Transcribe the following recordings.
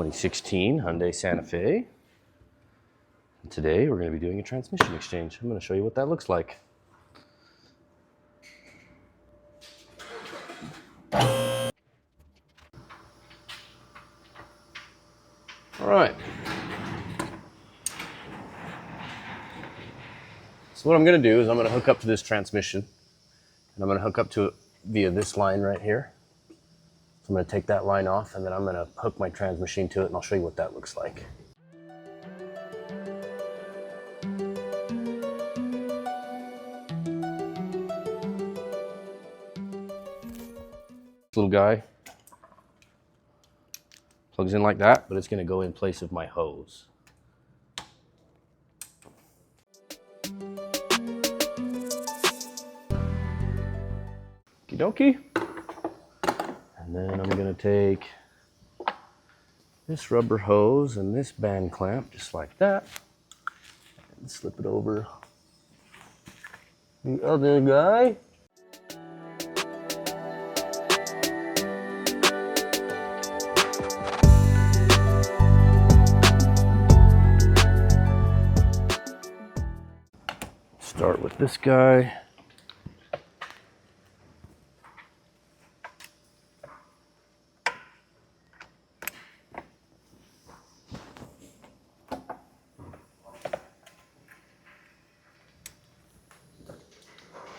2016 Hyundai Santa Fe. And today we're going to be doing a transmission exchange. I'm going to show you what that looks like. All right. So what I'm going to do is I'm going to hook up to this transmission, and I'm going to hook up to it via this line right here. So I'm going to take that line off, and then I'm going to hook my transmission to it, and I'll show you what that looks like. This little guy plugs in like that, but it's going to go in place of my hose. Okie dokie. And then I'm going to take this rubber hose and this band clamp just like that and slip it over the other guy. Start with this guy.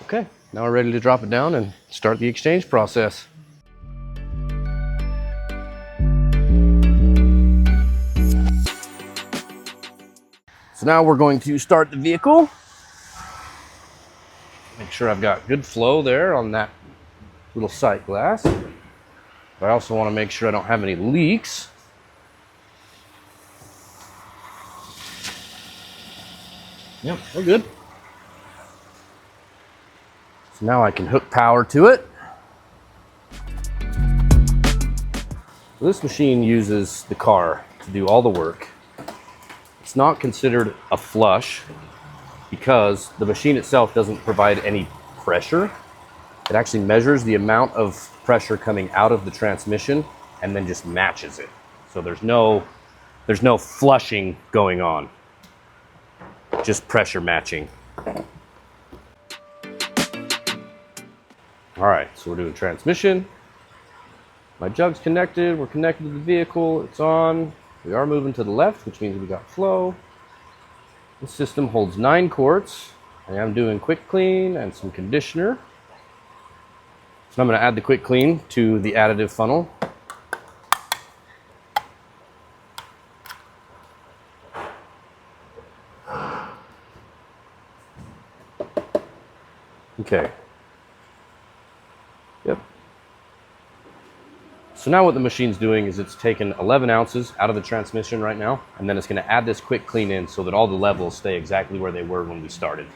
Okay, now we're ready to drop it down and start the exchange process. So now we're going to start the vehicle. Make sure I've got good flow there on that little sight glass. But I also want to make sure I don't have any leaks. Yep, we're good. So now I can hook power to it. This machine uses the car to do all the work. It's not considered a flush because the machine itself doesn't provide any pressure. It actually measures the amount of pressure coming out of the transmission and then just matches it. So there's no flushing going on, just pressure matching. All right, so we're doing transmission. My jug's connected, we're connected to the vehicle, it's on. We are moving to the left, which means we got flow. This system holds 9 quarts, and I'm doing quick clean and some conditioner. So I'm going to add the quick clean to the additive funnel. Okay. Yep. So now what the machine's doing is it's taken 11 ounces out of the transmission right now, and then it's going to add this quick clean in so that all the levels stay exactly where they were when we started.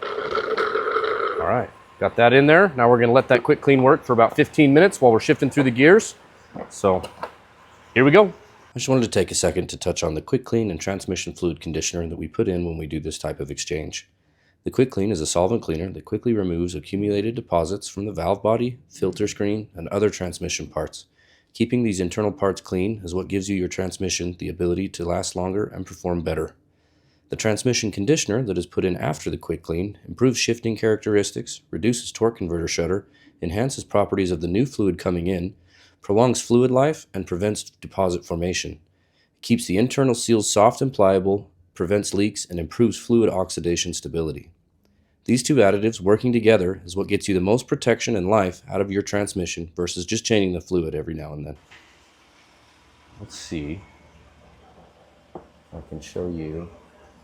All right, got that in there. Now we're going to let that quick clean work for about 15 minutes while we're shifting through the gears. So here we go. I just wanted to take a second to touch on the quick clean and transmission fluid conditioner that we put in when we do this type of exchange. The quick clean is a solvent cleaner that quickly removes accumulated deposits from the valve body, filter screen, and other transmission parts. Keeping these internal parts clean is what gives you your transmission the ability to last longer and perform better. The transmission conditioner that is put in after the quick clean improves shifting characteristics, reduces torque converter shudder, enhances properties of the new fluid coming in, prolongs fluid life, and prevents deposit formation. It keeps the internal seals soft and pliable, prevents leaks, and improves fluid oxidation stability. These two additives working together is what gets you the most protection and life out of your transmission versus just changing the fluid every now and then. Let's see if I can show you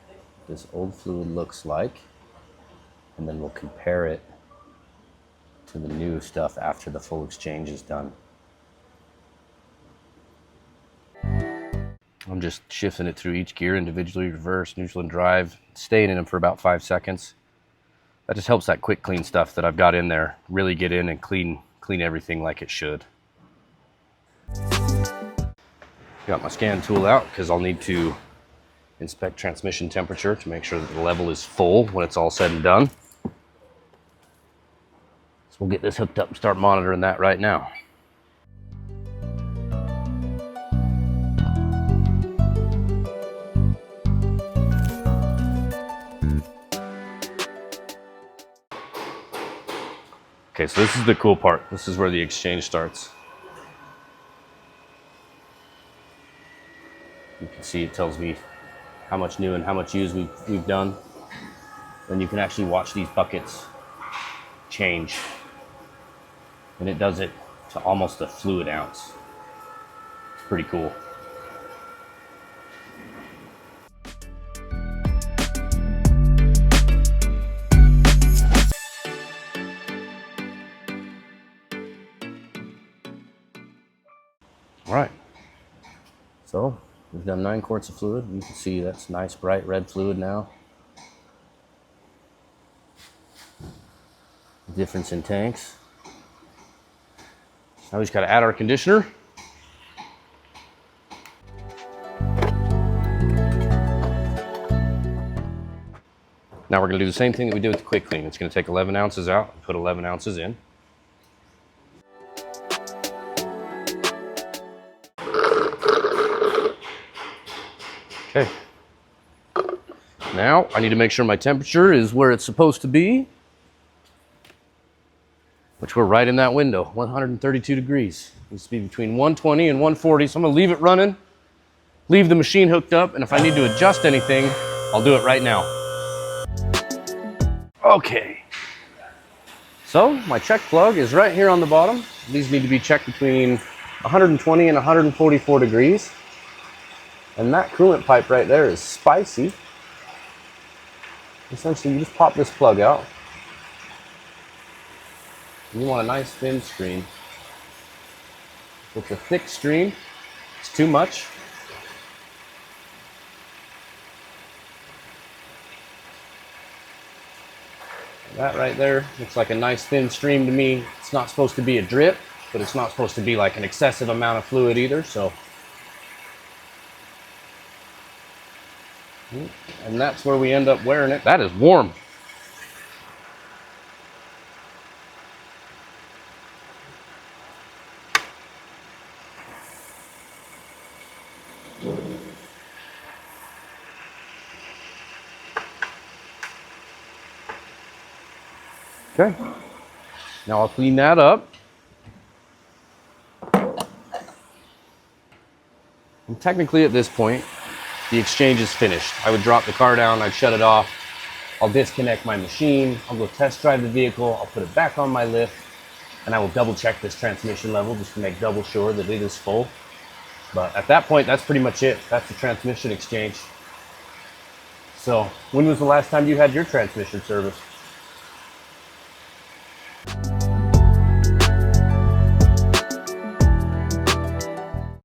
what this old fluid looks like, and then we'll compare it to the new stuff after the full exchange is done. I'm just shifting it through each gear individually, reverse, neutral, and drive, staying in them for about 5 seconds. That just helps that quick clean stuff that I've got in there really get in and clean everything like it should. Got my scan tool out because I'll need to inspect transmission temperature to make sure that the level is full when it's all said and done. we'll get this hooked up and start monitoring that right now. Okay, so this is the cool part. This is where the exchange starts. You can see it tells me how much new and how much used we've done. And you can actually watch these buckets change. And it does it to almost a fluid ounce. It's pretty cool. All right, so we've done 9 quarts of fluid. You can see that's nice bright red fluid now. The difference in tanks. Now we just got to add our conditioner. Now we're going to do the same thing that we did with the quick clean. It's going to take 11 ounces out and put 11 ounces in. Okay. Now I need to make sure my temperature is where it's supposed to be, which we're right in that window, 132 degrees. It needs to be between 120 and 140. So I'm going to leave it running, leave the machine hooked up, and if I need to adjust anything, I'll do it right now. Okay. So my check plug is right here on the bottom. These need to be checked between 120 and 144 degrees. And that coolant pipe right there is spicy. Essentially, you just pop this plug out. You want a nice thin stream. If it's a thick stream, it's too much. That right there looks like a nice thin stream to me. It's not supposed to be a drip, but it's not supposed to be like an excessive amount of fluid either, so. And that's where we end up wearing it. That is warm. Okay, now I'll clean that up. And technically at this point, the exchange is finished. I would drop the car down, I'd shut it off, I'll disconnect my machine, I'll go test drive the vehicle, I'll put it back on my lift, and I will double check this transmission level just to make double sure that it is full. But at that point, that's pretty much it. That's the transmission exchange. So, when was the last time you had your transmission serviced?